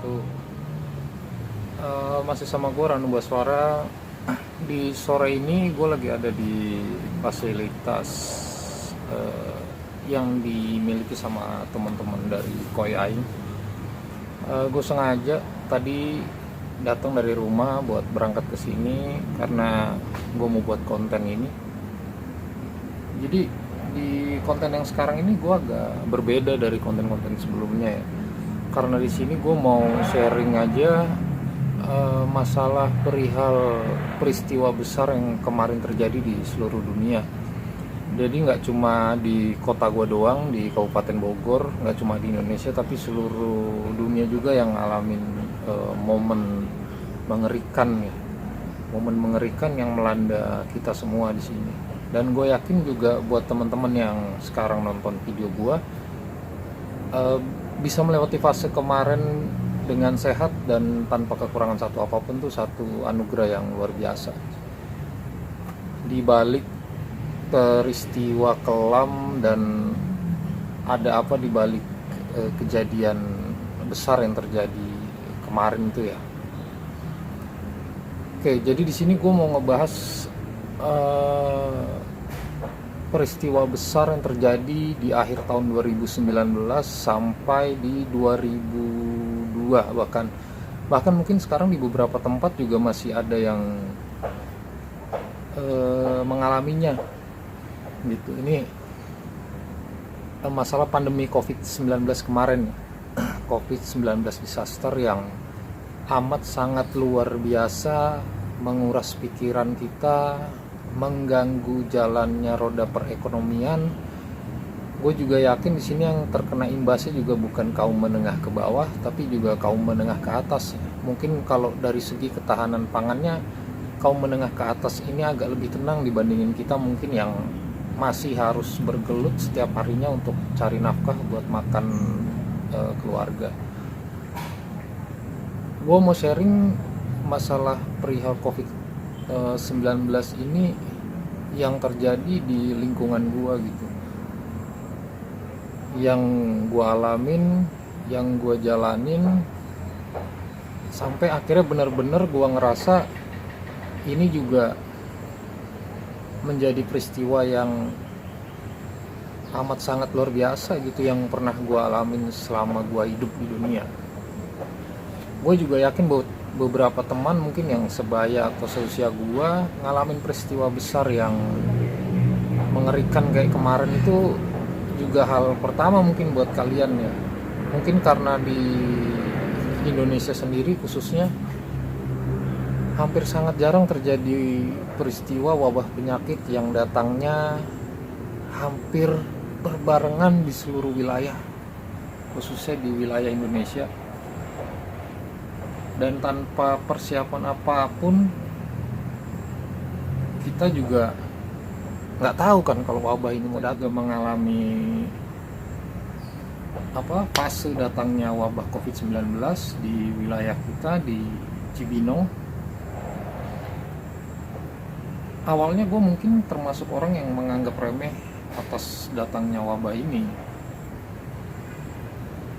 wabarakatuh. Masih sama gue Ranu Baswara. Di sore ini gue lagi ada di fasilitas yang dimiliki sama teman-teman dari Koi Aing. Gue sengaja tadi datang dari rumah buat berangkat ke sini karena gue mau buat konten ini. Jadi di konten yang sekarang ini gue agak berbeda dari konten-konten sebelumnya ya. Karena di sini gue mau sharing aja masalah perihal peristiwa besar yang kemarin terjadi di seluruh dunia. Jadi nggak cuma di kota gue doang, di Kabupaten Bogor, nggak cuma di Indonesia, tapi seluruh dunia juga yang ngalamin momen mengerikan ya, momen mengerikan yang melanda kita semua di sini. Dan gue yakin juga buat teman-teman yang sekarang nonton video gue bisa melewati fase kemarin dengan sehat dan tanpa kekurangan satu apapun, tuh satu anugerah yang luar biasa. Di balik peristiwa kelam dan ada apa di balik kejadian besar yang terjadi kemarin itu ya. Oke, jadi di sini gue mau ngebahas peristiwa besar yang terjadi di akhir tahun 2019 sampai di 2002, bahkan mungkin sekarang di beberapa tempat juga masih ada yang mengalaminya gitu. Ini masalah pandemi COVID-19 kemarin, COVID-19 disaster yang amat sangat luar biasa menguras pikiran kita, mengganggu jalannya roda perekonomian. Gue juga yakin di sini yang terkena imbasnya juga bukan kaum menengah ke bawah, tapi juga kaum menengah ke atas. Mungkin kalau dari segi ketahanan pangannya, kaum menengah ke atas ini agak lebih tenang dibandingin kita mungkin yang masih harus bergelut setiap harinya untuk cari nafkah buat makan keluarga. Gue mau sharing masalah perihal COVID-19 ini yang terjadi di lingkungan gue gitu, yang gue alamin, yang gue jalanin, sampai akhirnya benar-benar gue ngerasa ini juga menjadi peristiwa yang amat sangat luar biasa gitu yang pernah gue alamin selama gue hidup di dunia. Gue juga yakin bahwa beberapa teman mungkin yang sebaya atau seusia gue ngalamin peristiwa besar yang mengerikan kayak kemarin itu juga hal pertama mungkin buat kalian ya. Mungkin karena di Indonesia sendiri khususnya hampir sangat jarang terjadi peristiwa wabah penyakit yang datangnya hampir berbarengan di seluruh wilayah, khususnya di wilayah Indonesia. Dan tanpa persiapan apapun, kita juga nggak tahu kan kalau wabah ini mau datang. Mengalami fase datangnya wabah COVID-19 di wilayah kita di Cibinong. Awalnya gue mungkin termasuk orang yang menganggap remeh atas datangnya wabah ini.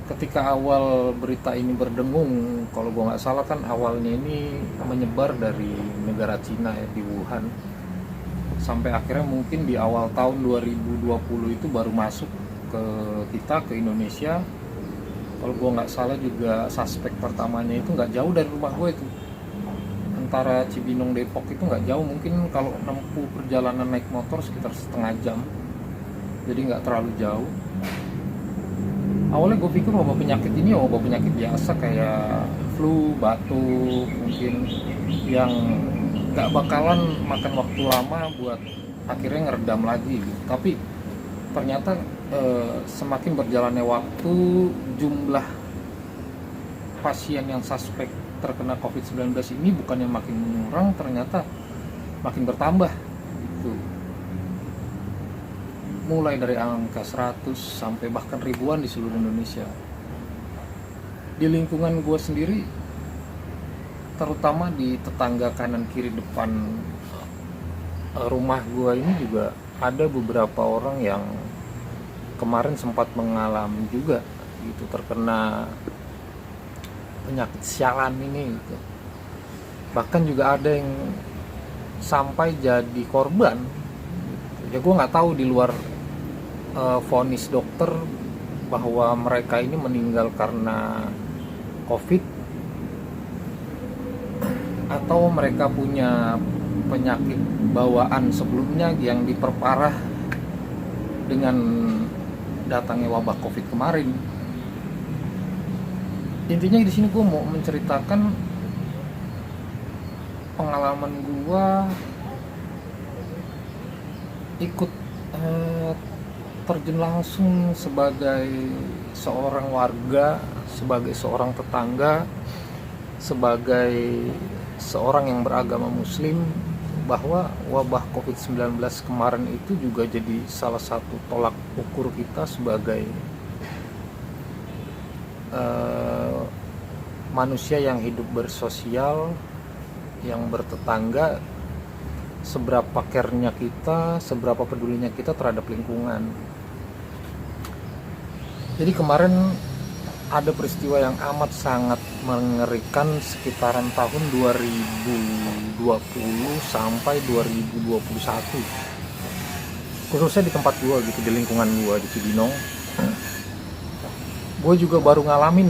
Ketika awal berita ini berdengung, kalau gue nggak salah kan awalnya ini menyebar dari negara Cina ya, di Wuhan, sampai akhirnya mungkin di awal tahun 2020 itu baru masuk ke kita, ke Indonesia. Kalau gue nggak salah juga suspek pertamanya itu nggak jauh dari rumah gue itu, antara Cibinong Depok itu nggak jauh, mungkin kalau nempuh perjalanan naik motor sekitar setengah jam, jadi nggak terlalu jauh. Awalnya gue pikir wabah penyakit ini wabah penyakit biasa kayak flu, batuk mungkin, yang gak bakalan makan waktu lama buat akhirnya ngeredam lagi gitu. Tapi ternyata semakin berjalannya waktu, jumlah pasien yang suspek terkena COVID-19 ini bukannya makin mengurang, ternyata makin bertambah gitu. Mulai dari angka 100 sampai bahkan ribuan di seluruh Indonesia. Di lingkungan gue sendiri, terutama di tetangga kanan kiri depan rumah gue ini juga ada beberapa orang yang kemarin sempat mengalami juga gitu, terkena penyakit sialan ini gitu. Bahkan juga ada yang sampai jadi korban gitu. Ya gue nggak tahu di luar vonis dokter bahwa mereka ini meninggal karena COVID atau mereka punya penyakit bawaan sebelumnya yang diperparah dengan datangnya wabah COVID kemarin. Intinya di sini gue mau menceritakan pengalaman gue ikut terjun langsung sebagai seorang warga, sebagai seorang tetangga, sebagai seorang yang beragama muslim, bahwa wabah COVID-19 kemarin itu juga jadi salah satu tolak ukur kita sebagai manusia yang hidup bersosial, yang bertetangga, seberapa care-nya kita, seberapa pedulinya kita terhadap lingkungan. Jadi kemarin ada peristiwa yang amat sangat mengerikan sekitaran tahun 2020 sampai 2021, khususnya di tempat gue gitu, di lingkungan gue di Cibinong. Gue juga baru ngalamin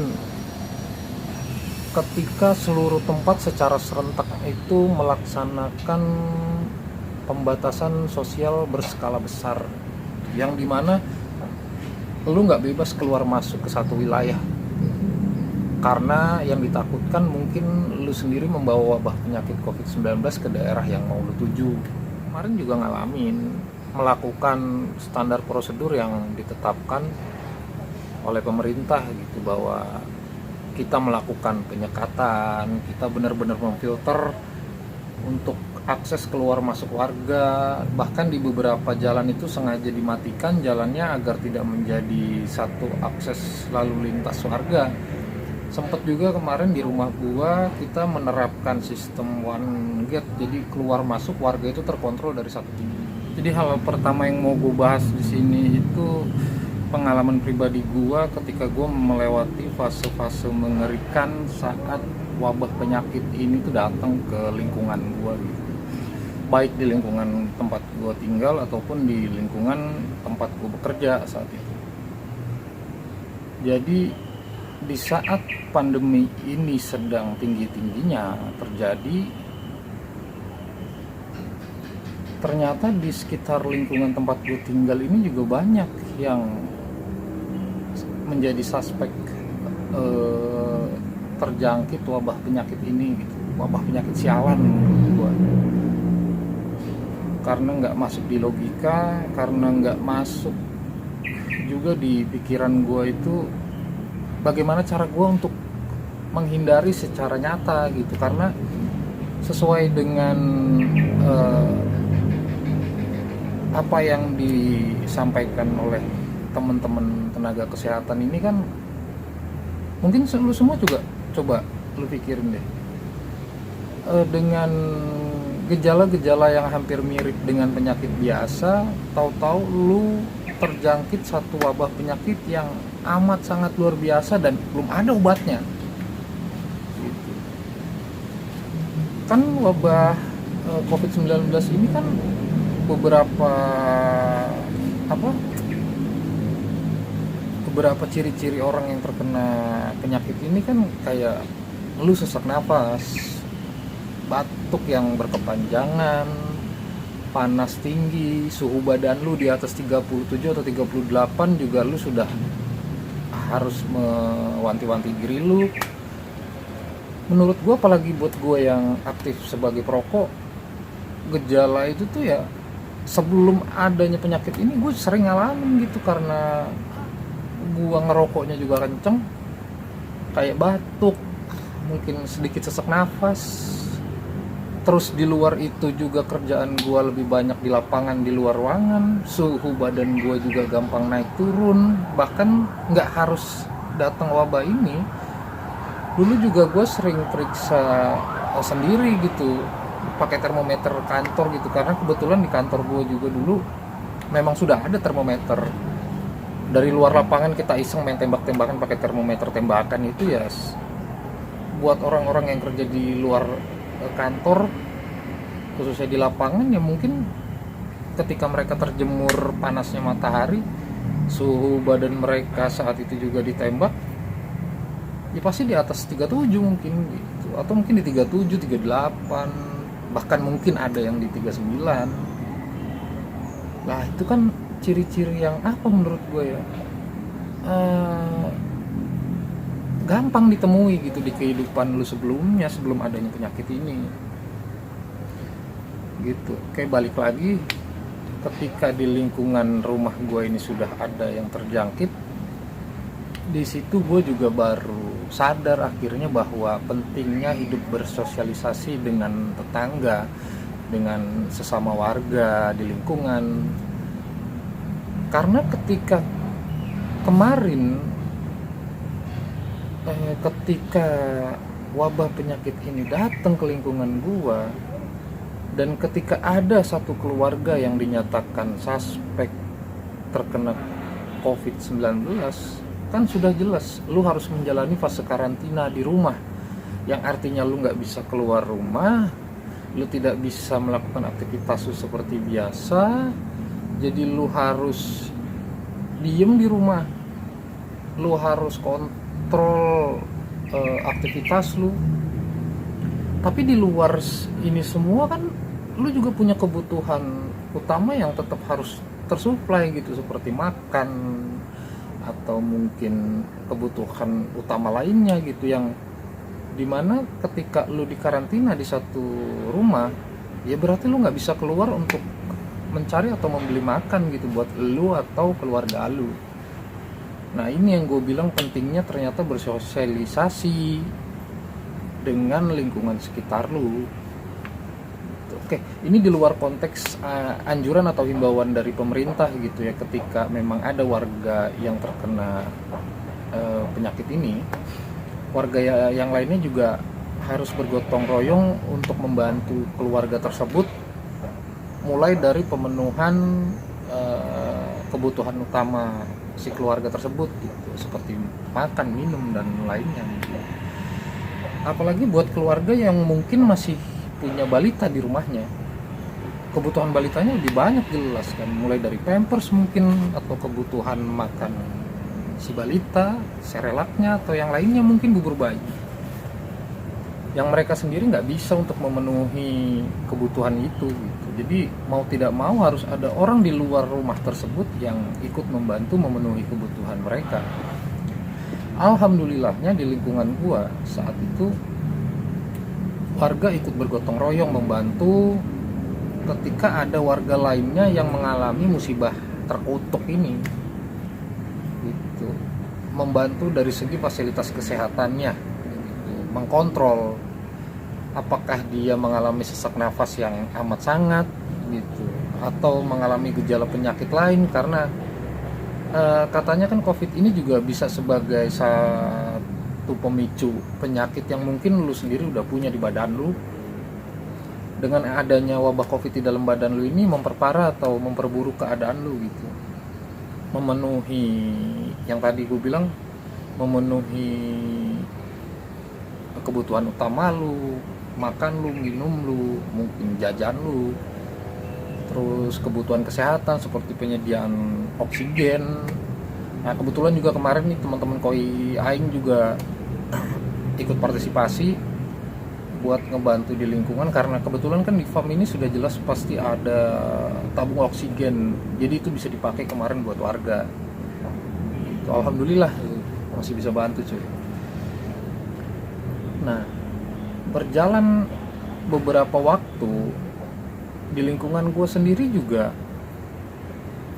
ketika seluruh tempat secara serentak itu melaksanakan pembatasan sosial berskala besar, yang dimana lu nggak bebas keluar masuk ke satu wilayah karena yang ditakutkan mungkin lu sendiri membawa wabah penyakit COVID-19 ke daerah yang mau lu tuju. Kemarin juga ngalamin melakukan standar prosedur yang ditetapkan oleh pemerintah gitu, bahwa kita melakukan penyekatan, kita benar-benar memfilter untuk akses keluar masuk warga. Bahkan di beberapa jalan itu sengaja dimatikan jalannya agar tidak menjadi satu akses lalu lintas warga. Sempet juga kemarin di rumah gua kita menerapkan sistem one gate, jadi keluar masuk warga itu terkontrol dari satu titik. Jadi hal pertama yang mau gua bahas di sini itu pengalaman pribadi gua ketika gua melewati fase-fase mengerikan saat wabah penyakit ini tuh datang ke lingkungan gua gitu. Baik di lingkungan tempat gue tinggal ataupun di lingkungan tempat gue bekerja saat itu. Jadi di saat pandemi ini sedang tinggi-tingginya terjadi, ternyata di sekitar lingkungan tempat gue tinggal ini juga banyak yang menjadi suspek terjangkit wabah penyakit ini gitu, wabah penyakit sialan menurut gue. Karena nggak masuk di logika, karena nggak masuk juga di pikiran gue itu bagaimana cara gue untuk menghindari secara nyata gitu. Karena sesuai dengan apa yang disampaikan oleh teman-teman tenaga kesehatan ini kan, mungkin lu semua juga coba lu pikirin deh, dengan gejala-gejala yang hampir mirip dengan penyakit biasa, tahu-tahu lu terjangkit satu wabah penyakit yang amat sangat luar biasa dan belum ada obatnya gitu. Kan wabah COVID-19 ini kan beberapa ciri-ciri orang yang terkena penyakit ini kan kayak lu sesak nafas, batuk yang berkepanjangan, panas tinggi, suhu badan lu di atas 37 atau 38 juga lu sudah harus mewanti-wanti diri lu. Menurut gue, apalagi buat gue yang aktif sebagai perokok, gejala itu tuh ya sebelum adanya penyakit ini gue sering ngalamin gitu, karena gue ngerokoknya juga kenceng, kayak batuk, mungkin sedikit sesak nafas. Terus di luar itu juga kerjaan gue lebih banyak di lapangan, di luar ruangan, suhu badan gue juga gampang naik turun. Bahkan nggak harus datang wabah ini, dulu juga gue sering periksa sendiri gitu, pakai termometer kantor gitu, karena kebetulan di kantor gue juga dulu memang sudah ada termometer. Dari luar lapangan kita iseng main tembak-tembakan pakai termometer tembakan itu ya, buat orang-orang yang kerja di luar kantor, khususnya di lapangan, ya mungkin ketika mereka terjemur panasnya matahari, suhu badan mereka saat itu juga ditembak, ya pasti di atas 37 mungkin gitu, atau mungkin di 37, 38, bahkan mungkin ada yang di 39. Nah itu kan ciri-ciri yang apa menurut gue ya, gampang ditemui gitu di kehidupan lu sebelumnya, sebelum adanya penyakit ini gitu. Kayak balik lagi, ketika di lingkungan rumah gue ini sudah ada yang terjangkit, di situ gue juga baru sadar akhirnya bahwa pentingnya hidup bersosialisasi dengan tetangga, dengan sesama warga di lingkungan. Karena ketika kemarin ketika wabah penyakit ini datang ke lingkungan gua, dan ketika ada satu keluarga yang dinyatakan suspek terkena COVID-19, kan sudah jelas lu harus menjalani fase karantina di rumah, yang artinya lu nggak bisa keluar rumah, lu tidak bisa melakukan aktivitas lu seperti biasa, jadi lu harus diem di rumah, lu harus kontrol aktivitas lu. Tapi di luar ini semua kan lu juga punya kebutuhan utama yang tetap harus tersuplai gitu, seperti makan atau mungkin kebutuhan utama lainnya gitu, yang dimana ketika lu dikarantina di satu rumah, ya berarti lu nggak bisa keluar untuk mencari atau membeli makan gitu buat lu atau keluarga lu. Nah ini yang gue bilang pentingnya ternyata bersosialisasi dengan lingkungan sekitar lu. Oke, ini di luar konteks anjuran atau himbauan dari pemerintah gitu ya, ketika memang ada warga yang terkena penyakit ini, warga yang lainnya juga harus bergotong royong untuk membantu keluarga tersebut, mulai dari pemenuhan kebutuhan utama si keluarga tersebut gitu, seperti makan, minum, dan lainnya gitu. Apalagi buat keluarga yang mungkin masih punya balita di rumahnya, kebutuhan balitanya lebih banyak jelas kan, mulai dari pampers mungkin, atau kebutuhan makan si balita, serelaknya, atau yang lainnya mungkin bubur bayi, yang mereka sendiri nggak bisa untuk memenuhi kebutuhan itu gitu. Jadi mau tidak mau harus ada orang di luar rumah tersebut yang ikut membantu memenuhi kebutuhan mereka. Alhamdulillahnya di lingkungan gua saat itu warga ikut bergotong royong membantu ketika ada warga lainnya yang mengalami musibah terkutuk ini gitu. Membantu dari segi fasilitas kesehatannya gitu, mengkontrol apakah dia mengalami sesak nafas yang amat sangat gitu, atau mengalami gejala penyakit lain, karena katanya kan COVID ini juga bisa sebagai satu pemicu penyakit yang mungkin lu sendiri udah punya di badan lu. Dengan adanya wabah COVID di dalam badan lu ini memperparah atau memperburuk keadaan lu gitu, memenuhi yang tadi gue bilang, memenuhi kebutuhan utama lu, makan lu, minum lu, mungkin jajan lu, terus kebutuhan kesehatan seperti penyediaan oksigen. Nah kebetulan juga kemarin nih teman-teman koi aing juga ikut partisipasi buat ngebantu di lingkungan, karena kebetulan kan di farm ini sudah jelas pasti ada tabung oksigen, jadi itu bisa dipakai kemarin buat warga. Alhamdulillah masih bisa bantu cuy. Nah berjalan beberapa waktu di lingkungan gue sendiri juga,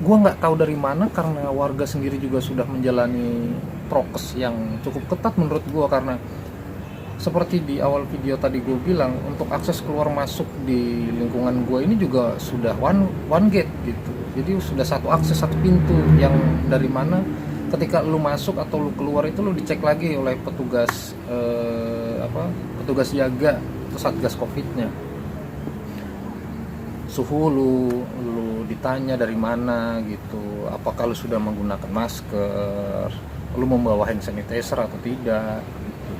gue nggak tahu dari mana, karena warga sendiri juga sudah menjalani prokes yang cukup ketat menurut gue, karena seperti di awal video tadi gue bilang, untuk akses keluar masuk di lingkungan gue ini juga sudah one gate gitu, jadi sudah satu akses, satu pintu, yang dari mana ketika lu masuk atau lu keluar itu lu dicek lagi oleh petugas petugas jaga atau satgas covidnya. Suhu lu ditanya dari mana gitu, apakah lu sudah menggunakan masker, lu membawa hand sanitizer atau tidak gitu.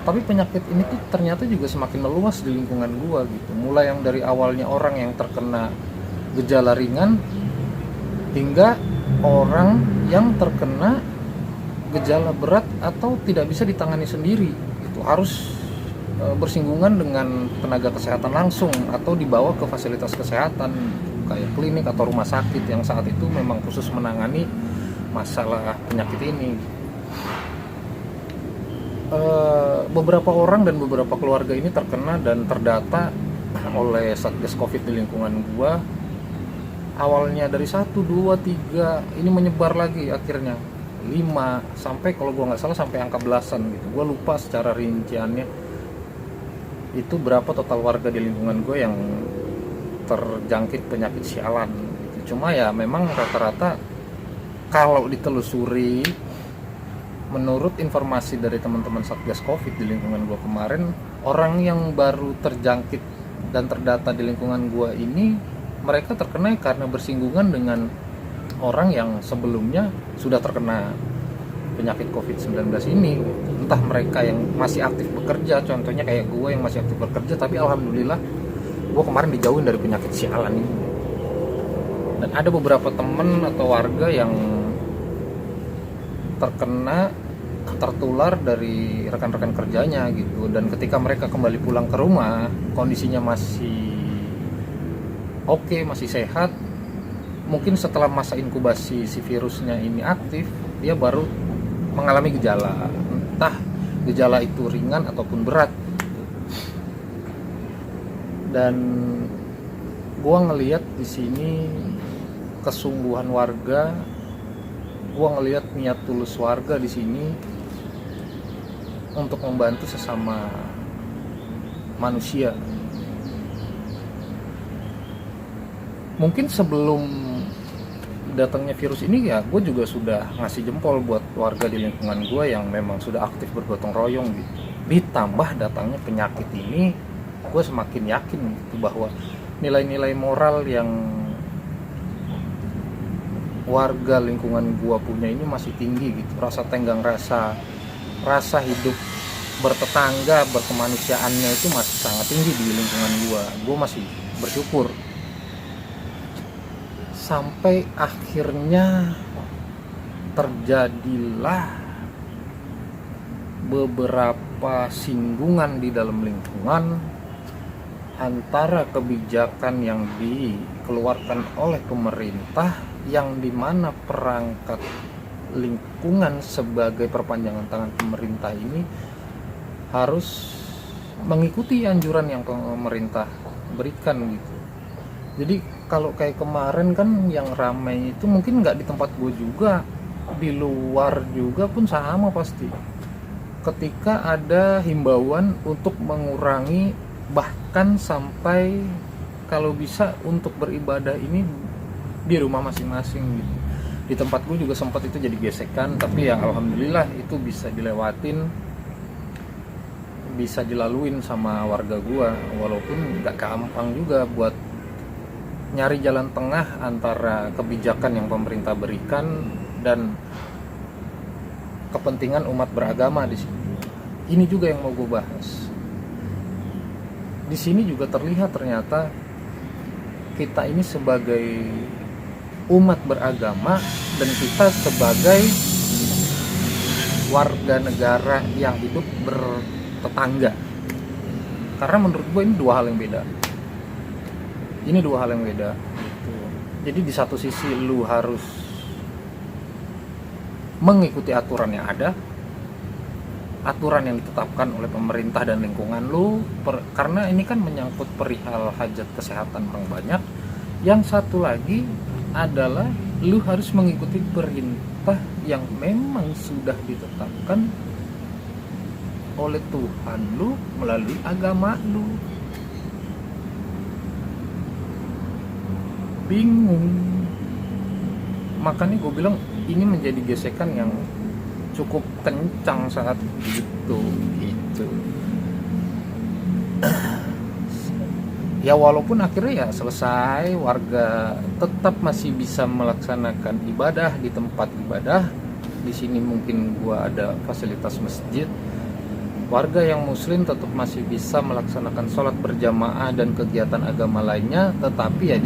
Tapi penyakit ini tuh ternyata juga semakin meluas di lingkungan gua gitu. Mulai yang dari awalnya orang yang terkena gejala ringan hingga orang yang terkena gejala berat atau tidak bisa ditangani sendiri. Itu harus bersinggungan dengan tenaga kesehatan langsung atau dibawa ke fasilitas kesehatan kayak klinik atau rumah sakit yang saat itu memang khusus menangani masalah penyakit ini. Beberapa orang dan beberapa keluarga ini terkena dan terdata oleh Satgas Covid di lingkungan gua. Awalnya dari 1, 2, 3, ini menyebar lagi akhirnya 5, sampai kalau gua nggak salah sampai angka belasan gitu. Gua lupa secara rinciannya itu berapa total warga di lingkungan gue yang terjangkit penyakit sialan gitu. Cuma ya memang rata-rata kalau ditelusuri, menurut informasi dari teman-teman Satgas Covid di lingkungan gue kemarin, orang yang baru terjangkit dan terdata di lingkungan gue ini, mereka terkena karena bersinggungan dengan orang yang sebelumnya sudah terkena penyakit COVID-19 ini. Entah mereka yang masih aktif bekerja, contohnya kayak gue yang masih aktif bekerja, tapi alhamdulillah gue kemarin dijauhin dari penyakit sialan ini. Dan ada beberapa temen atau warga yang tertular dari rekan-rekan kerjanya gitu, dan ketika mereka kembali pulang ke rumah kondisinya masih oke, masih sehat, mungkin setelah masa inkubasi si virusnya ini aktif, dia baru mengalami gejala, entah gejala itu ringan ataupun berat. Dan gua ngelihat di sini kesungguhan warga, gua ngelihat niat tulus warga di sini untuk membantu sesama manusia. Mungkin sebelum datangnya virus ini ya gue juga sudah ngasih jempol buat warga di lingkungan gue yang memang sudah aktif bergotong royong gitu. Ditambah datangnya penyakit ini, gue semakin yakin gitu bahwa nilai-nilai moral yang warga lingkungan gue punya ini masih tinggi gitu. Rasa tenggang rasa hidup bertetangga, berkemanusiaannya itu masih sangat tinggi di lingkungan gue. Gue masih bersyukur. Sampai akhirnya terjadilah beberapa singgungan di dalam lingkungan antara kebijakan yang dikeluarkan oleh pemerintah, yang dimana perangkat lingkungan sebagai perpanjangan tangan pemerintah ini harus mengikuti anjuran yang pemerintah berikan gitu. Jadi kalau kayak kemarin kan yang ramai itu mungkin nggak di tempat gue juga, di luar juga pun sama pasti. Ketika ada himbauan untuk mengurangi, bahkan sampai kalau bisa untuk beribadah ini di rumah masing-masing gitu. Di tempat gue juga sempat itu jadi gesekan, tapi ya alhamdulillah itu bisa dilewatin, bisa dilaluin sama warga gue, walaupun nggak gampang juga buat nyari jalan tengah antara kebijakan yang pemerintah berikan dan kepentingan umat beragama di sini. Ini juga yang mau gue bahas. Di sini juga terlihat ternyata kita ini sebagai umat beragama dan kita sebagai warga negara yang hidup bertetangga. Karena menurut gue ini dua hal yang beda. Gitu. Jadi di satu sisi lu harus mengikuti aturan yang ada, aturan yang ditetapkan oleh pemerintah dan lingkungan lu, karena ini kan menyangkut perihal hajat kesehatan orang banyak. Yang satu lagi adalah lu harus mengikuti perintah yang memang sudah ditetapkan oleh Tuhan lu melalui agama lu. Bingung. Makanya gue bilang ini menjadi gesekan yang cukup kencang saat itu. Ya walaupun akhirnya ya selesai, warga tetap masih bisa melaksanakan ibadah di tempat ibadah. Di sini mungkin gue ada fasilitas masjid, warga yang muslim tetap masih bisa melaksanakan sholat berjamaah dan kegiatan agama lainnya, tetapi ya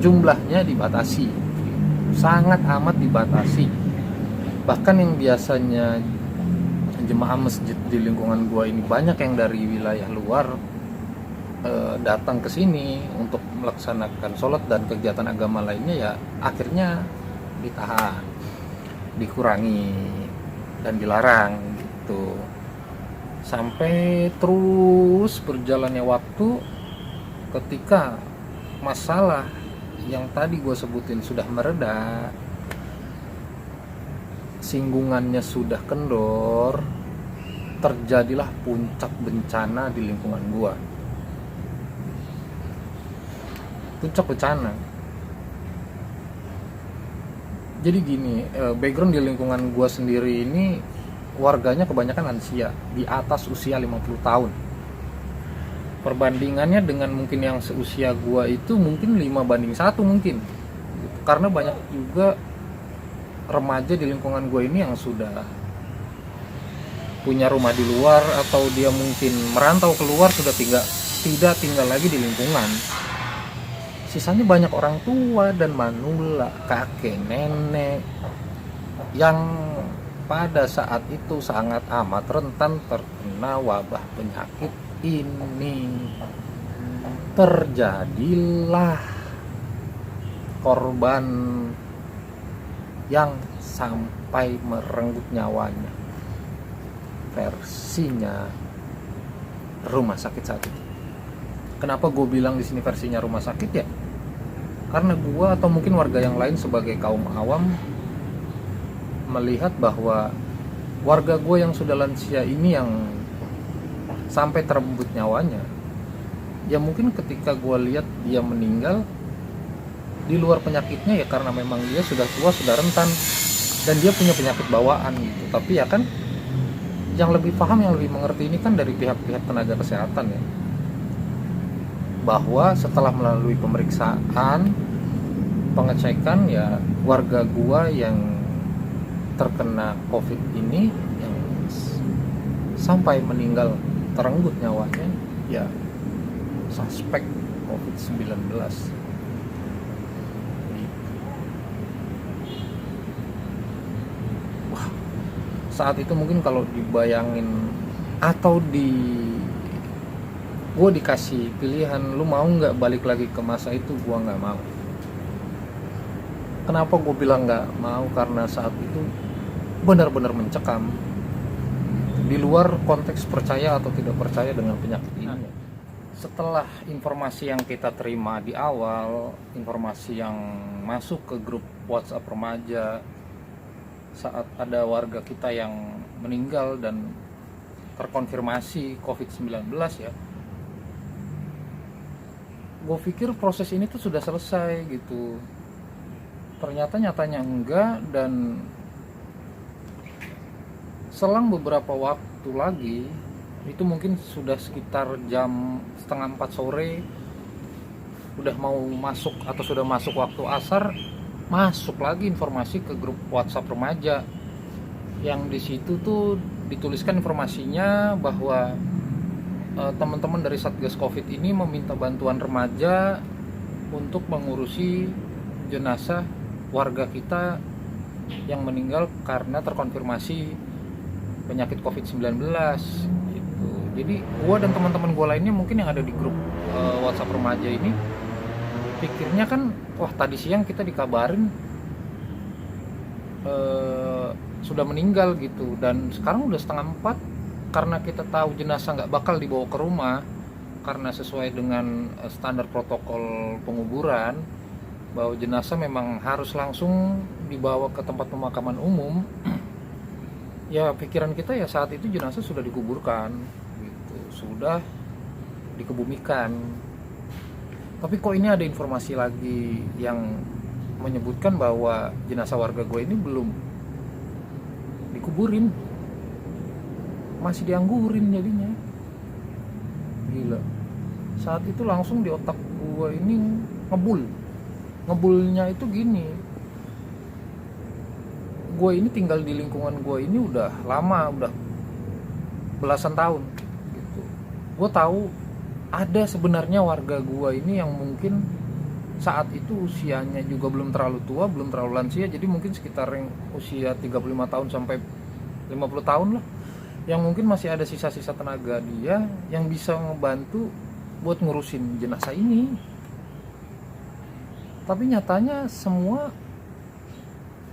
jumlahnya dibatasi, sangat amat dibatasi. Bahkan yang biasanya jemaah masjid di lingkungan gua ini banyak yang dari wilayah luar datang ke sini untuk melaksanakan sholat dan kegiatan agama lainnya, ya akhirnya ditahan, dikurangi dan dilarang gitu. Sampai terus berjalannya waktu, ketika masalah yang tadi gue sebutin sudah mereda, singgungannya sudah kendor, terjadilah puncak bencana di lingkungan gue. Puncak bencana. Jadi gini, background di lingkungan gue sendiri ini warganya kebanyakan lansia di atas usia 50 tahun. Perbandingannya dengan mungkin yang seusia gua itu mungkin 5:1 mungkin. Karena banyak juga remaja di lingkungan gua ini yang sudah punya rumah di luar, atau dia mungkin merantau keluar, sudah tidak tinggal lagi di lingkungan. Sisanya banyak orang tua dan manula, kakek, nenek yang pada saat itu sangat amat rentan terkena wabah penyakit ini. Terjadilah korban yang sampai merenggut nyawanya, versinya rumah sakit saat itu. Kenapa gue bilang di sini versinya rumah sakit ya? Karena gue atau mungkin warga yang lain sebagai kaum awam melihat bahwa warga gue yang sudah lansia ini yang sampai terenggut nyawanya, ya mungkin ketika gue lihat dia meninggal di luar penyakitnya, ya karena memang dia sudah tua, sudah rentan, dan dia punya penyakit bawaan gitu. Tapi ya kan yang lebih paham, yang lebih mengerti ini kan dari pihak-pihak tenaga kesehatan ya, bahwa setelah melalui pemeriksaan, pengecekan, ya warga gua yang terkena COVID ini yang sampai meninggal terenggut nyawanya, ya suspek COVID-19. Wah, saat itu mungkin kalau dibayangin atau gue dikasih pilihan, lu mau nggak balik lagi ke masa itu, gue nggak mau. Kenapa gue bilang nggak mau? Karena saat itu benar-benar mencekam, di luar konteks percaya atau tidak percaya dengan penyakit ini. Setelah informasi yang kita terima di awal, informasi yang masuk ke grup WhatsApp remaja saat ada warga kita yang meninggal dan terkonfirmasi COVID-19 ya, gue pikir proses ini tuh sudah selesai gitu. Ternyata nyatanya enggak, dan selang beberapa waktu lagi, itu mungkin sudah sekitar jam 3:30 sore, udah mau masuk atau sudah masuk waktu asar, masuk lagi informasi ke grup WhatsApp remaja yang di situ tuh dituliskan informasinya bahwa teman-teman dari Satgas Covid ini meminta bantuan remaja untuk mengurusi jenazah warga kita yang meninggal karena terkonfirmasi penyakit COVID-19 gitu. Jadi gue dan teman-teman gue lainnya mungkin yang ada di grup WhatsApp remaja ini pikirnya kan, wah tadi siang kita dikabarin sudah meninggal gitu, dan sekarang udah 3:30. Karena kita tahu jenazah nggak bakal dibawa ke rumah karena sesuai dengan standar protokol penguburan, bahwa jenazah memang harus langsung dibawa ke tempat pemakaman umum. Ya pikiran kita ya saat itu jenazah sudah dikuburkan gitu, sudah dikebumikan. Tapi kok ini ada informasi lagi yang menyebutkan bahwa jenazah warga gue ini belum dikuburin, masih dianggurin jadinya. Gila. Saat itu langsung di otak gue ini ngebulnya itu gini, gue ini tinggal di lingkungan gue ini udah lama, udah belasan tahun gitu. Gue tahu ada sebenarnya warga gue ini yang mungkin saat itu usianya juga belum terlalu tua, belum terlalu lansia, jadi mungkin sekitar yang usia 35 tahun sampai 50 tahun lah, yang mungkin masih ada sisa-sisa tenaga dia yang bisa ngebantu buat ngurusin jenazah ini. Tapi nyatanya semua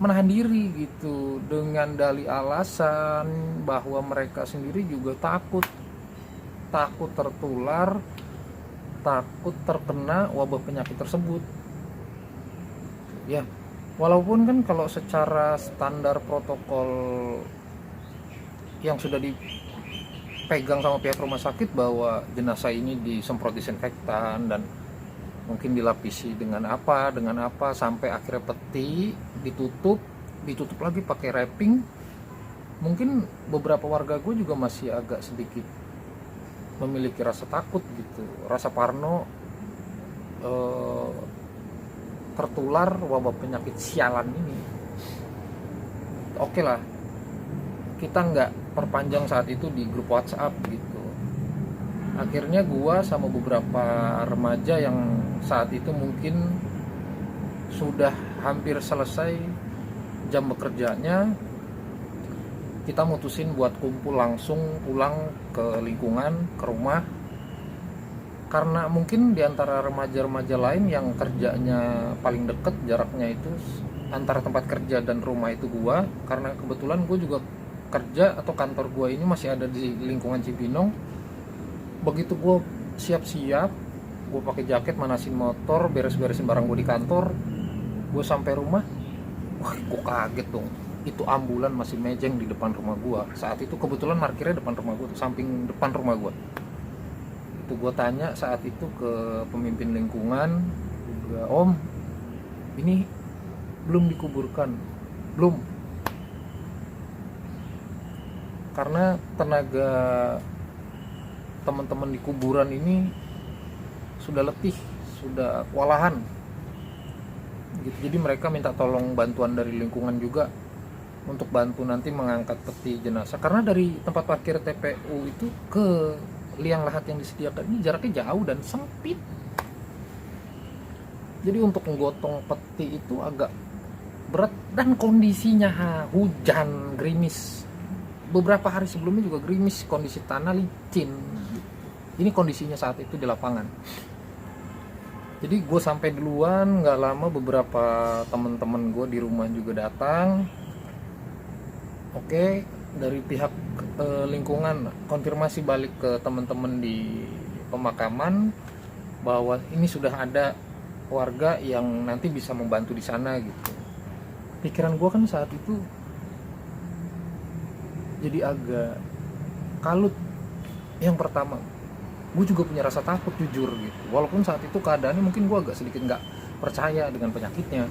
menahan diri gitu, dengan dalih alasan bahwa mereka sendiri juga takut tertular, takut terkena wabah penyakit tersebut. Ya, walaupun kan kalau secara standar protokol yang sudah dipegang sama pihak rumah sakit bahwa jenazah ini disemprot disinfektan dan mungkin dilapisi dengan apa sampai akhirnya peti, ditutup lagi pakai wrapping. Mungkin beberapa warga gue juga masih agak sedikit memiliki rasa takut gitu, rasa parno tertular wabah penyakit sialan ini. Oke lah, kita nggak perpanjang saat itu di grup WhatsApp gitu. Akhirnya gua sama beberapa remaja yang saat itu mungkin sudah hampir selesai jam bekerjanya, kita mutusin buat kumpul langsung pulang ke lingkungan, ke rumah. Karena mungkin diantara remaja-remaja lain yang kerjanya paling deket jaraknya itu antara tempat kerja dan rumah itu gua, karena kebetulan gua juga kerja atau kantor gua ini masih ada di lingkungan Cibinong. Begitu gua siap-siap, gua pakai jaket, manasin motor, beres-beresin barang gua di kantor, gua sampai rumah, wah gua kaget dong. Itu ambulan masih mejeng di depan rumah gua. Saat itu kebetulan parkirnya depan rumah gua, samping depan rumah gua. Itu gua tanya saat itu ke pemimpin lingkungan juga, "Om, ini belum dikuburkan?" "Belum." Karena tenaga teman-teman di kuburan ini sudah letih, sudah kewalahan gitu. Jadi mereka minta tolong bantuan dari lingkungan juga untuk bantu nanti mengangkat peti jenazah, karena dari tempat parkir TPU itu ke liang lahat yang disediakan ini jaraknya jauh dan sempit. Jadi untuk menggotong peti itu agak berat, dan kondisinya hujan, gerimis. Beberapa hari sebelumnya juga gerimis, kondisi tanah licin. Ini kondisinya saat itu di lapangan. Jadi gue sampai duluan, nggak lama beberapa teman-teman gue di rumah juga datang. Oke, dari pihak lingkungan konfirmasi balik ke teman-teman di pemakaman bahwa ini sudah ada warga yang nanti bisa membantu di sana gitu. Pikiran gue kan saat itu jadi agak kalut. Yang pertama, gue juga punya rasa takut jujur gitu. Walaupun saat itu keadaannya mungkin gue agak sedikit nggak percaya dengan penyakitnya,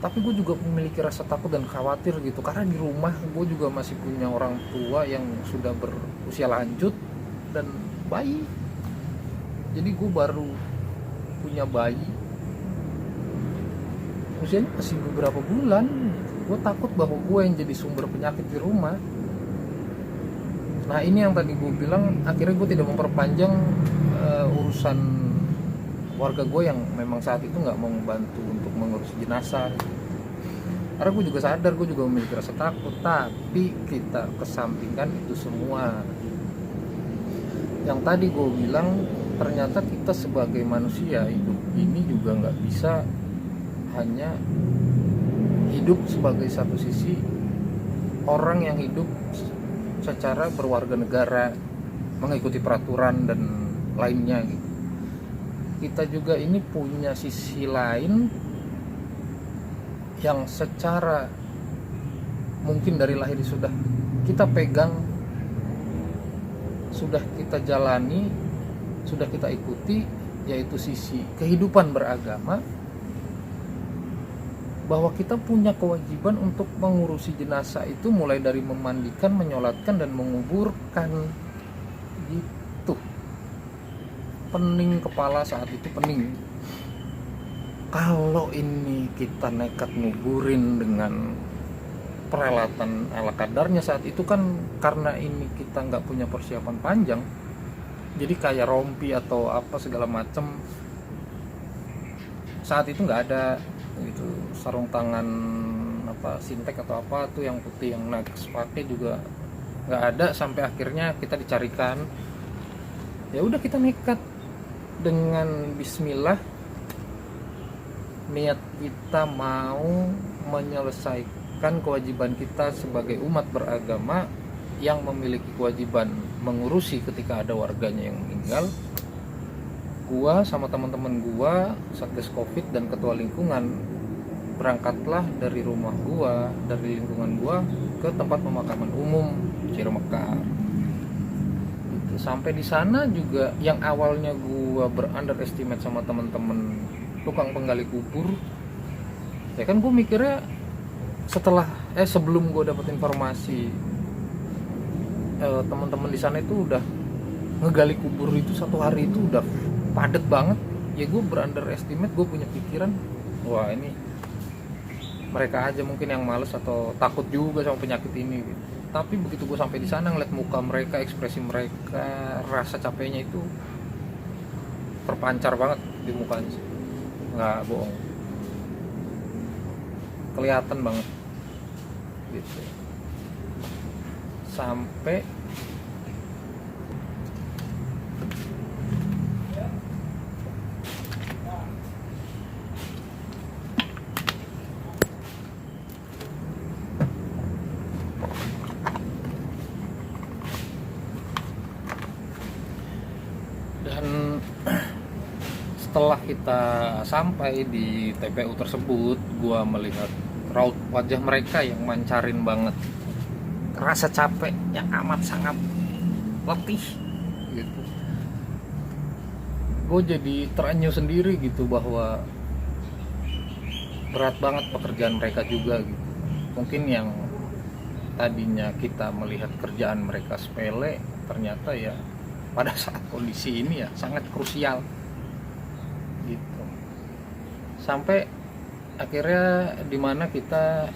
tapi gue juga memiliki rasa takut dan khawatir gitu, karena di rumah gue juga masih punya orang tua yang sudah berusia lanjut dan bayi. Jadi gue baru punya bayi, usianya masih beberapa bulan. Gue takut bahwa gue yang jadi sumber penyakit di rumah. Nah ini yang tadi gue bilang, akhirnya gue tidak memperpanjang urusan warga gue yang memang saat itu nggak mau membantu untuk mengurus jenazah. Karena gue juga sadar, gue juga memiliki rasa takut, tapi kita kesampingkan itu semua. Yang tadi gue bilang, ternyata kita sebagai manusia hidup ini juga nggak bisa hanya hidup sebagai satu sisi orang yang hidup secara berwarga negara, mengikuti peraturan dan lainnya gitu. Kita juga ini punya sisi lain yang secara mungkin dari lahir sudah kita pegang, sudah kita jalani, sudah kita ikuti, yaitu sisi kehidupan beragama, bahwa kita punya kewajiban untuk mengurusi jenazah itu, mulai dari memandikan, menyolatkan, dan menguburkan gitu. Pening kepala saat itu, pening. Kalau ini kita nekat nguburin dengan peralatan ala kadarnya saat itu kan, karena ini kita nggak punya persiapan panjang, jadi kayak rompi atau apa segala macem saat itu nggak ada gitu. Sarung tangan apa sintek atau apa tuh yang putih yang Nagas pakai juga nggak ada, sampai akhirnya kita dicarikan. Ya udah, kita nekat dengan bismillah, niat kita mau menyelesaikan kewajiban kita sebagai umat beragama yang memiliki kewajiban mengurusi ketika ada warganya yang meninggal. Gua sama teman-teman gua Satgas Covid dan ketua lingkungan berangkatlah dari rumah gua, dari lingkungan gua ke tempat pemakaman umum Ciremekar. Gitu. Sampai di sana juga yang awalnya gua underestimate sama teman-teman tukang penggali kubur, ya kan gua mikirnya sebelum gua dapat informasi teman-teman di sana itu udah ngegali kubur itu 1 hari itu udah padet banget, ya gue underestimate, gue punya pikiran wah ini mereka aja mungkin yang males atau takut juga sama penyakit ini gitu. Tapi begitu gue sampai di sana ngeliat muka mereka, ekspresi mereka, rasa capeknya itu terpancar banget di mukanya, nggak bohong, kelihatan banget gitu. Sampai dan setelah kita sampai di TPU tersebut, gua melihat raut wajah mereka yang mancarin banget, rasa capek yang amat sangat letih gitu. Gue jadi terenyuh sendiri gitu bahwa berat banget pekerjaan mereka juga gitu. Mungkin yang tadinya kita melihat kerjaan mereka sepele, ternyata ya pada saat kondisi ini ya sangat krusial gitu. Sampai akhirnya dimana kita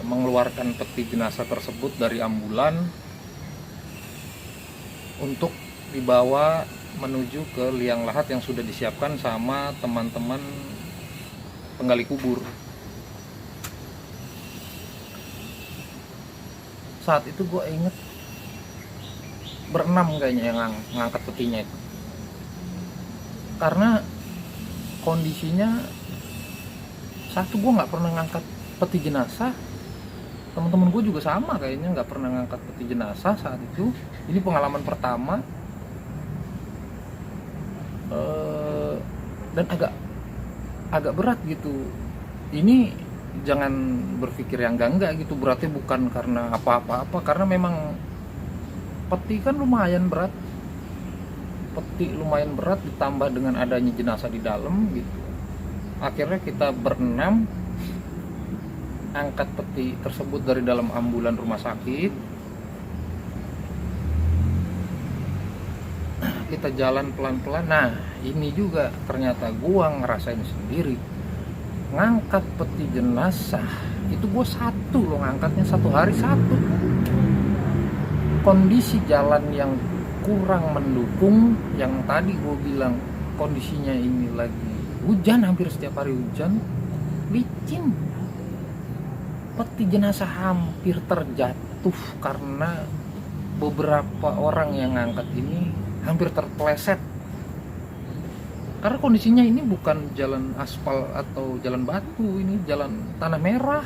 mengeluarkan peti jenazah tersebut dari ambulan untuk dibawa menuju ke liang lahat yang sudah disiapkan sama teman-teman penggali kubur. Saat itu gue inget berenam kayaknya yang ngangkat petinya itu, karena kondisinya satu, gue nggak pernah ngangkat peti jenazah, teman-teman gue juga sama kayaknya nggak pernah ngangkat peti jenazah saat itu. Ini pengalaman pertama, dan agak berat gitu. Ini jangan berpikir yang enggak gitu, berarti bukan karena apa-apa, karena memang peti kan lumayan berat, ditambah dengan adanya jenazah di dalam gitu. Akhirnya kita berenam angkat peti tersebut dari dalam ambulan rumah sakit. Kita jalan pelan-pelan. Nah, ini juga ternyata gua ngerasain sendiri. Ngangkat peti jenazah itu gua satu loh, ngangkatnya 1 hari 1. Kondisi jalan yang kurang mendukung, yang tadi gua bilang kondisinya ini lagi hujan, hampir setiap hari hujan, licin. Peti jenazah hampir terjatuh karena beberapa orang yang ngangkat ini hampir terpeleset. Karena kondisinya ini bukan jalan aspal atau jalan batu, ini jalan tanah merah.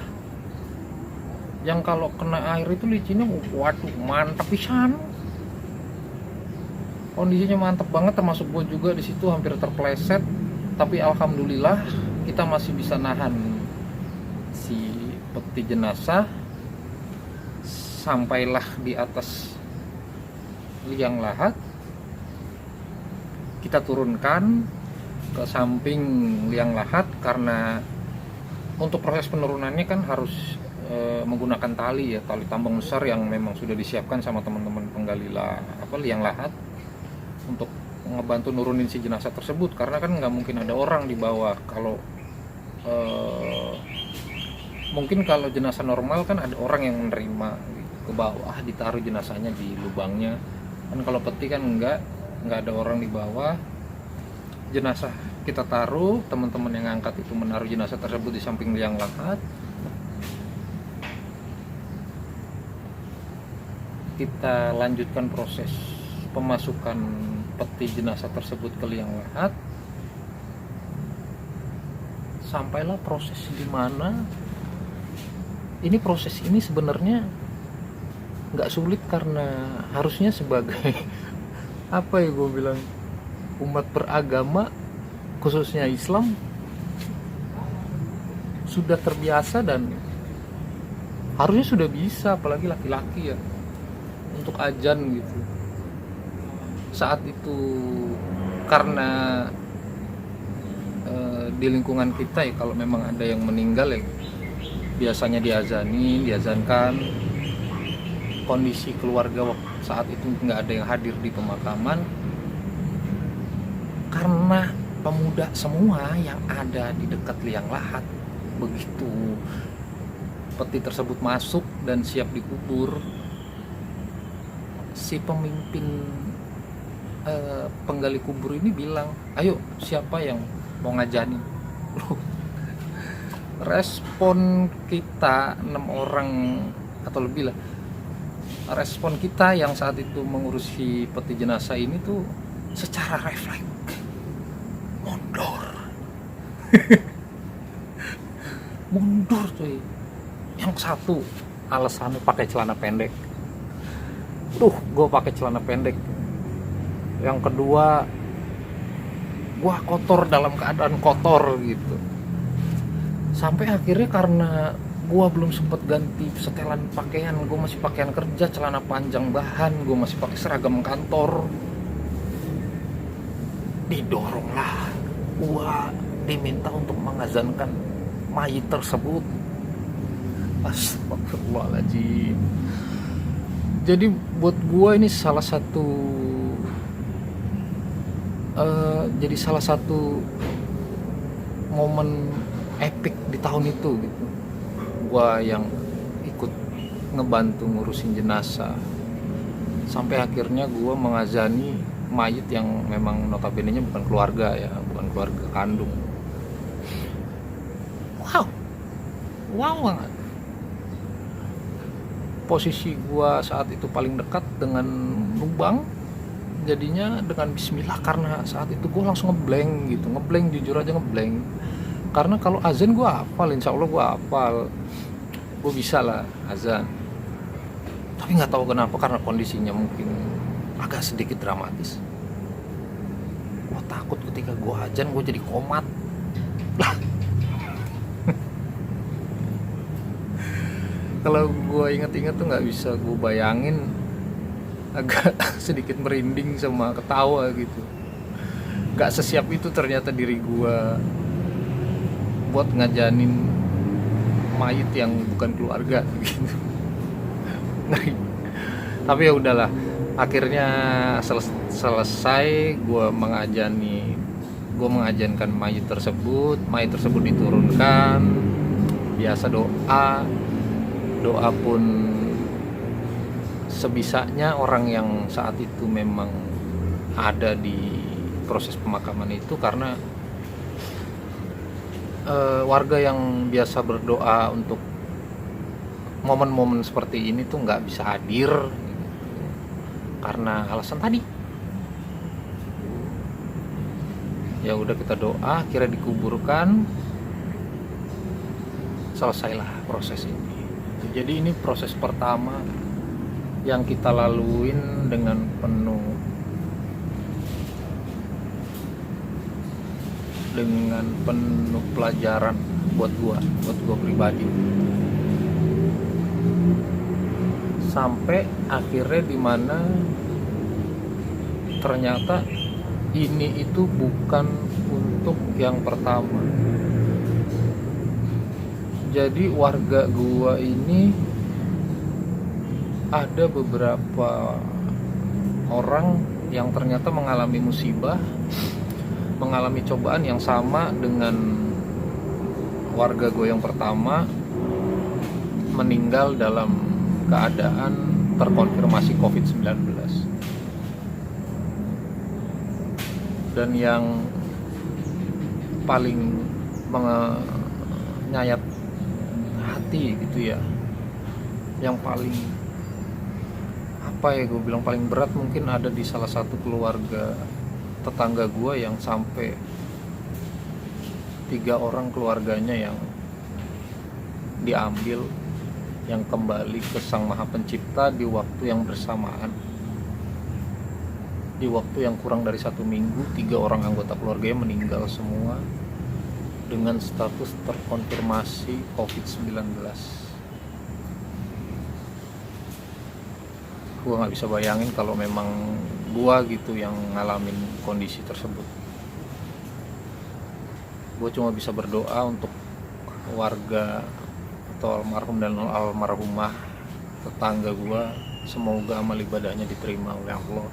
Yang kalau kena air itu licinnya waduh mantap pisan. Kondisinya mantap banget, termasuk gue juga di situ hampir terpeleset. Tapi alhamdulillah kita masih bisa nahan si peti jenazah. Sampailah di atas liang lahat, kita turunkan ke samping liang lahat, karena untuk proses penurunannya kan harus menggunakan tali tambang besar yang memang sudah disiapkan sama teman-teman penggali liang lahat untuk ngebantu nurunin si jenazah tersebut, karena kan nggak mungkin ada orang di bawah kalau Mungkin kalau jenazah normal kan ada orang yang menerima gitu, ke bawah ditaruh jenazahnya di lubangnya. Kan kalau peti kan nggak ada orang di bawah, jenazah kita taruh, teman-teman yang ngangkat itu menaruh jenazah tersebut di samping liang lahat. Kita lanjutkan proses pemasukan peti jenazah tersebut ke liang lahat, sampailah proses di mana ini proses ini sebenarnya nggak sulit, karena harusnya sebagai apa ya gue bilang, umat beragama khususnya Islam sudah terbiasa dan harusnya sudah bisa, apalagi laki-laki ya, untuk azan gitu. Saat itu karena di lingkungan kita ya, kalau memang ada yang meninggal ya biasanya diazankan. Kondisi keluarga saat itu nggak ada yang hadir di pemakaman karena pemuda semua yang ada di dekat liang lahat. Begitu peti tersebut masuk dan siap dikubur, si pemimpin penggali kubur ini bilang, ayo siapa yang mau ngajanin. Respon kita 6 orang atau lebih lah, respon kita yang saat itu mengurusi peti jenazah ini tuh secara refleks mundur. Mundur cuy. Yang satu alasannya pakai celana pendek, gue pakai celana pendek. Yang kedua, gue kotor dalam keadaan kotor gitu. Sampai akhirnya karena gue belum sempat ganti setelan pakaian, gue masih pakaian kerja, celana panjang bahan, gue masih pakai seragam kantor, didoronglah gue diminta untuk mengazankan mayit tersebut. Astagfirullahaladzim. Jadi buat gue ini salah satu momen epic di tahun itu gitu. Gua yang ikut ngebantu ngurusin jenazah sampai akhirnya gua mengazani mayit yang memang notabene-nya bukan keluarga ya, bukan keluarga kandung. Wow banget. Posisi gua saat itu paling dekat dengan lubang, jadinya dengan bismillah, karena saat itu gue langsung ngeblank, jujur aja ngeblank. Karena kalau azan gue hafal, insya Allah gue hafal, gue bisa lah azan. Tapi nggak tahu kenapa, karena kondisinya mungkin agak sedikit dramatis, gue takut ketika gue azan gue jadi komat lah. Kalau gue ingat-ingat tuh nggak bisa gue bayangin, agak sedikit merinding sama ketawa gitu. Gak sesiap itu ternyata diri gue buat ngajanin mayit yang bukan keluarga gitu. Tapi ya udahlah, akhirnya selesai gue mengajankan mayit tersebut diturunkan, biasa doa pun sebisanya orang yang saat itu memang ada di proses pemakaman itu, karena warga yang biasa berdoa untuk momen-momen seperti ini tuh nggak bisa hadir gitu, karena alasan tadi. Ya udah, kita doa, kira dikuburkan, selesailah proses ini. Jadi ini proses pertama yang kita laluin dengan penuh pelajaran buat gua pribadi. Sampai akhirnya dimana ternyata ini itu bukan untuk yang pertama. Jadi warga gua ini ada beberapa orang yang ternyata mengalami musibah, mengalami cobaan yang sama dengan warga gue yang pertama, meninggal dalam keadaan terkonfirmasi COVID-19. Dan yang paling menyayat hati gitu ya, yang paling gue bilang paling berat mungkin ada di salah satu keluarga tetangga gue yang sampai 3 orang keluarganya yang diambil, yang kembali ke Sang Maha Pencipta di waktu yang bersamaan. Di waktu yang kurang dari 1 minggu, 3 orang anggota keluarganya meninggal semua dengan status terkonfirmasi COVID-19. Gue gak bisa bayangin kalau memang gue gitu yang ngalamin kondisi tersebut. Gue cuma bisa berdoa untuk warga atau almarhum dan almarhumah tetangga gue, semoga amal ibadahnya diterima oleh Allah,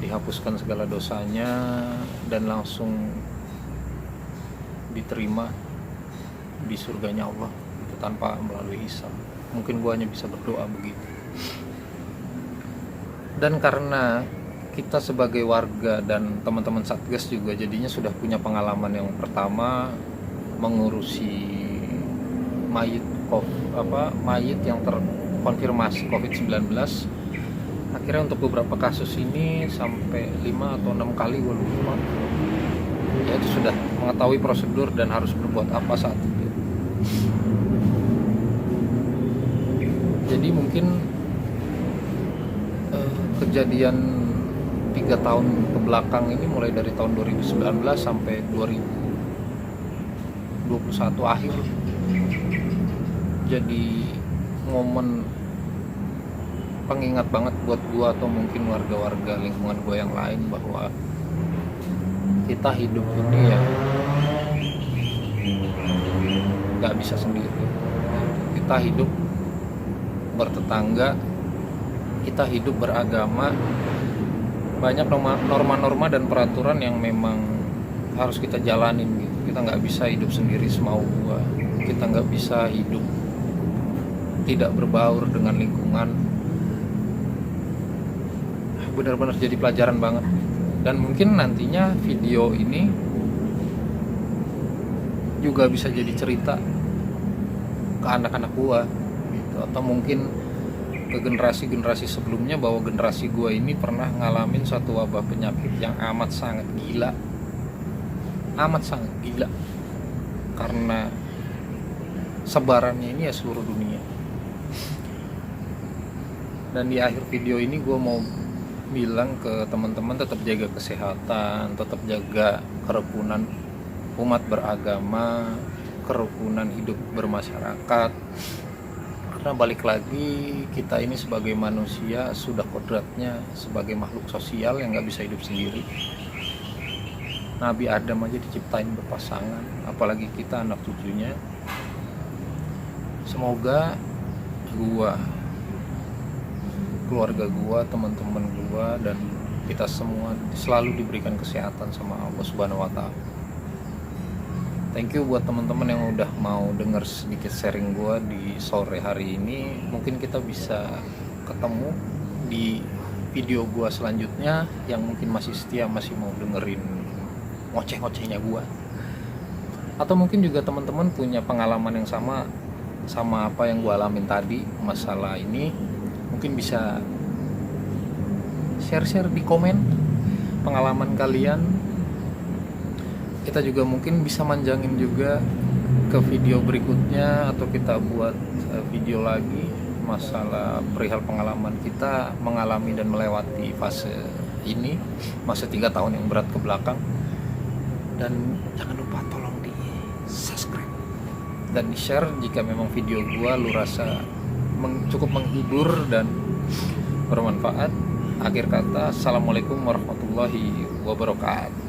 dihapuskan segala dosanya dan langsung diterima di surganya Allah itu tanpa melalui hisab. Mungkin gue hanya bisa berdoa begitu. Dan karena kita sebagai warga dan teman-teman Satgas juga jadinya sudah punya pengalaman yang pertama mengurusi mayit yang terkonfirmasi COVID-19. Akhirnya untuk beberapa kasus ini sampai 5 atau 6 kali gue lupa, ya itu sudah mengetahui prosedur dan harus berbuat apa saat itu. Jadi mungkin kejadian 3 tahun ke belakang ini, mulai dari tahun 2019 sampai 2021 akhir, jadi momen pengingat banget buat gua atau mungkin warga-warga lingkungan gua yang lain bahwa kita hidup ini ya gak bisa sendiri. Kita hidup bertetangga, kita hidup beragama, banyak norma-norma dan peraturan yang memang harus kita jalanin gitu. Kita nggak bisa hidup sendiri semau gua, kita nggak bisa hidup tidak berbaur dengan lingkungan. Benar-benar jadi pelajaran banget. Dan mungkin nantinya video ini juga bisa jadi cerita ke anak-anak gua gitu. Atau mungkin ke generasi-generasi sebelumnya bahwa generasi gue ini pernah ngalamin satu wabah penyakit yang amat sangat gila, karena sebarannya ini ya seluruh dunia. Dan di akhir video ini gue mau bilang ke teman-teman, tetap jaga kesehatan, tetap jaga kerukunan umat beragama, kerukunan hidup bermasyarakat. Karena balik lagi, kita ini sebagai manusia sudah kodratnya sebagai makhluk sosial yang gak bisa hidup sendiri. Nabi Adam aja diciptain berpasangan, apalagi kita anak cucunya. Semoga gua, keluarga gua, teman-teman gua, dan kita semua selalu diberikan kesehatan sama Allah Subhanahu wa Ta'ala. Thank you buat teman-teman yang udah mau denger sedikit sharing gue di sore hari ini. Mungkin kita bisa ketemu di video gue selanjutnya, yang mungkin masih setia, masih mau dengerin ngoceh-ngocehnya gue. Atau mungkin juga teman-teman punya pengalaman yang sama apa yang gue alamin tadi, masalah ini. Mungkin bisa share-share di komen pengalaman kalian. Kita juga mungkin bisa manjangin juga ke video berikutnya, atau kita buat video lagi masalah perihal pengalaman kita mengalami dan melewati fase ini, masa 3 tahun yang berat ke belakang. Dan jangan lupa tolong di subscribe dan di share jika memang video gua lu rasa cukup menghibur dan bermanfaat. Akhir kata, assalamualaikum warahmatullahi wabarakatuh.